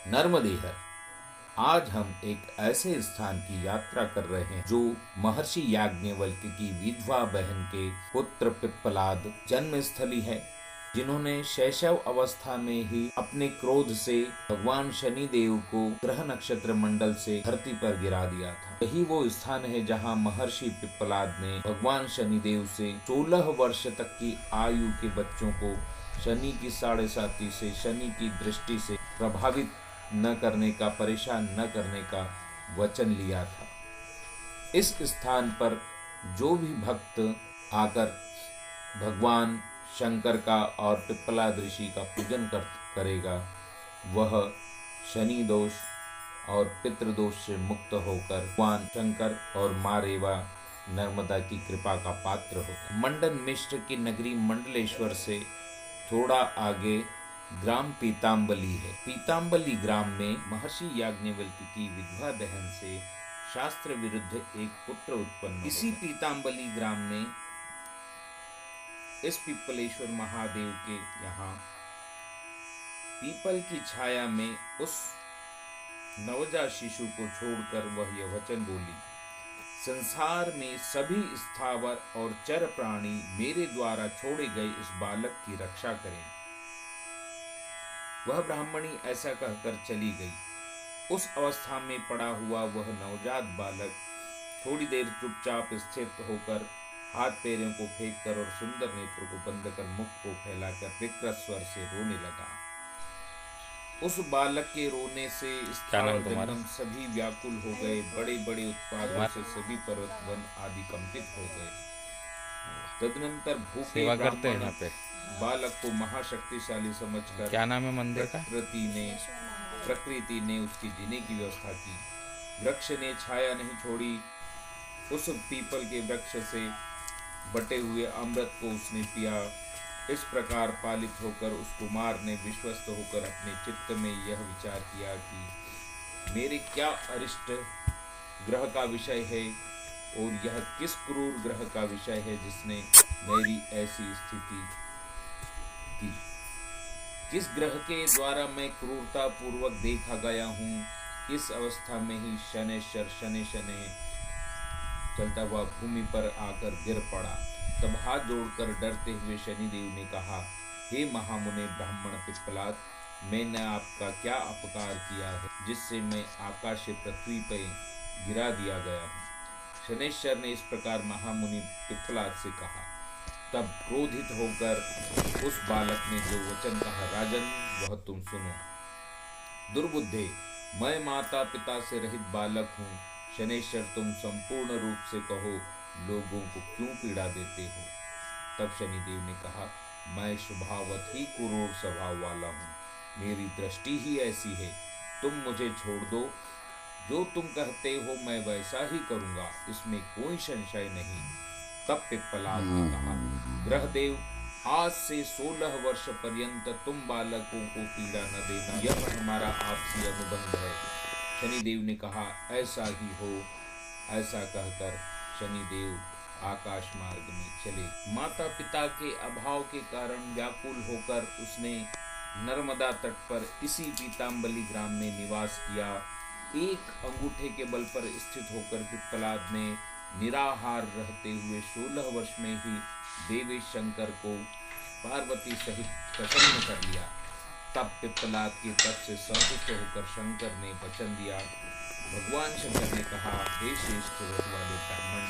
नर्मदे है। आज हम एक ऐसे स्थान की यात्रा कर रहे हैं जो महर्षि याज्ञवल्क्य की विधवा बहन के पुत्र पिप्पलाद जन्मस्थली है, जिन्होंने शैशव अवस्था में ही अपने क्रोध से भगवान शनि देव को ग्रह नक्षत्र मंडल से धरती पर गिरा दिया था। यही वो स्थान है जहाँ महर्षि पिप्पलाद ने भगवान शनि देव से 16 वर्ष तक की आयु के बच्चों को शनि की 7.5 से, शनि की दृष्टि से प्रभावित न करने का, परेशान न करने का वचन लिया था। इस स्थान पर जो भी भक्त आकर भगवान शंकर का और पिप्पलाद ऋषि का पूजन करेगा, वह शनि दोष और पितृदोष से मुक्त होकर भगवान शंकर और माँ रेवा नर्मदा की कृपा का पात्र होगा। मंडन मिश्र की नगरी मंडलेश्वर से थोड़ा आगे ग्राम पीताम्बली है। पीताम्बली ग्राम में महर्षि याज्ञवल्क्य की विधवा बहन से शास्त्र विरुद्ध एक पुत्र उत्पन्न हुआ। इसी पीताम्बली ग्राम में इस पिप्पलेश्वर महादेव के यहाँ पीपल की छाया में उस नवजात शिशु को छोड़कर वह यह वचन बोली, संसार में सभी स्थावर और चर प्राणी मेरे द्वारा छोड़े गए इस बालक की रक्षा करें। वह ब्राह्मणी ऐसा कहकर चली गई। उस अवस्था में पड़ा हुआ वह नवजात बालक थोड़ी देर चुपचाप स्थित होकर हाथ पैरों को फेंक कर और सुंदर नेत्र को बंद कर मुख को फैलाकर विकृत स्वर से रोने लगा। उस बालक के रोने से जंगम सभी व्याकुल हो गए। बड़े बड़े उत्पादों से सभी पर्वत वन आदि कंपित हो गए। तदनंतर भूखे ब्राह्मण बालक को महाशक्तिशाली समझकर क्या नाम है मंदिर का? प्रकृति ने उसकी जीने की व्यवस्था की। वृक्ष ने छाया नहीं छोड़ी। उस पीपल के वृक्ष से बटे हुए अमृत को उसने पिया। इस प्रकार पालित होकर उस कुमार ने विश्वस्त होकर अपने चित्त में यह विचार किया कि मेरे क्या अरिष्ट ग्रह का विषय है और यह किस क्रूर ग्रह का विषय है जिसने मेरी ऐसी स्थिति की। किस ग्रह के द्वारा मैं क्रूरता पूर्वक देखा गया हूँ। इस अवस्था में ही शनैश्वर शनै चलता हुआ भूमि पर आकर गिर पड़ा। तब हाथ जोड़कर डरते हुए शनिदेव ने कहा, हे महामुने ब्राह्मण पिप्पलाद, मैंने आपका क्या अपकार किया है जिससे मैं आकाश से पृथ्वी पर गिरा दिया गया हूँ। शनैश्वर ने इस प्रकार महामुनि पिप्पलाद से कहा। तब क्रोधित होकर उस बालक ने जो वचन कहा, राजन वह तुम सुनो। दुर्बुद्धे, मैं माता पिता से रहित बालक हूँ। शनैश्वर तुम संपूर्ण रूप से कहो, लोगों को क्यों पीड़ा देते हो। तब शनिदेव ने कहा, मैं स्वभावत ही क्रूर स्वभाव वाला हूँ। मेरी दृष्टि ही ऐसी है। तुम मुझे छोड़ दो। जो तुम कहते हो मैं वैसा ही करूँगा, इसमें कोई संशय नहीं। तब पिप्पलाद ने कहा, ग्रहदेव, आज से 16 वर्ष पर्यंत तुम बालकों को पीड़ा न देना, यह हमारा आपसी अनुबंध है। शनिदेव ने कहा, ऐसा ही हो। ऐसा कहकर शनिदेव आकाश मार्ग में चले। माता पिता के अभाव के कारण व्याकुल होकर उसने नर्मदा तट पर इसी पीताम्बली ग्राम में निवास किया। एक अंगूठे के बल पर स्थित होकर पिप्पलाद ने निराहार रहते हुए 16 वर्ष में ही देवेश शंकर को पार्वती सहित प्रसन्न कर लिया। तब पिप्पलाद के तप से संतुष्ट होकर शंकर ने वचन दिया। भगवान शंकर ने कहा, हे श्रेष्ठ व्रत वाले ब्राह्मण,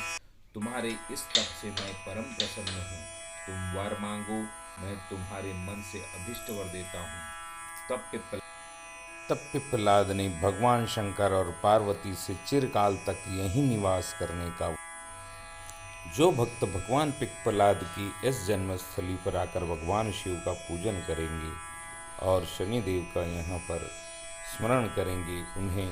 तुम्हारे इस तप से मैं परम प्रसन्न हूँ। तुम वर मांगो, मैं तुम्हारे मन से अभिष्ट वर देता हूँ। तब पिप्पलाद ने भगवान शंकर और पार्वती से चिरकाल तक यही निवास करने का। जो भक्त भगवान पिप्पलाद की इस जन्मस्थली पर आकर भगवान शिव का पूजन करेंगे और शनिदेव का यहाँ पर स्मरण करेंगे, उन्हें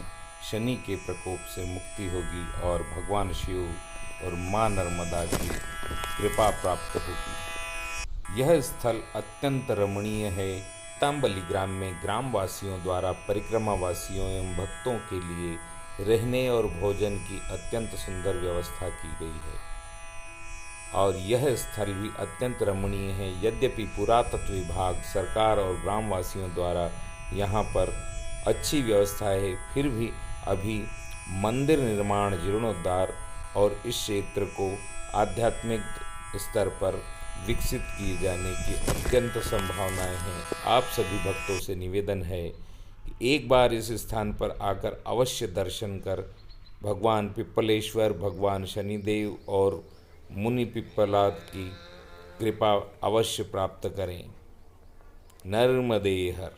शनि के प्रकोप से मुक्ति होगी और भगवान शिव और माँ नर्मदा की कृपा प्राप्त होगी। यह स्थल अत्यंत रमणीय है। पीताम्बली ग्राम में ग्रामवासियों द्वारा परिक्रमावासियों एवं भक्तों के लिए रहने और भोजन की अत्यंत सुंदर व्यवस्था की गई है और यह स्थल भी अत्यंत रमणीय है। यद्यपि पुरातत्व विभाग, सरकार और ग्रामवासियों द्वारा यहाँ पर अच्छी व्यवस्था है, फिर भी अभी मंदिर निर्माण, जीर्णोद्धार और इस क्षेत्र को आध्यात्मिक स्तर पर विकसित किए जाने की अत्यंत संभावनाएं हैं। आप सभी भक्तों से निवेदन है कि एक बार इस स्थान पर आकर अवश्य दर्शन कर भगवान पिप्पलेश्वर, भगवान शनिदेव और मुनि पिप्पलाद की कृपा अवश्य प्राप्त करें। नर्मदे हर।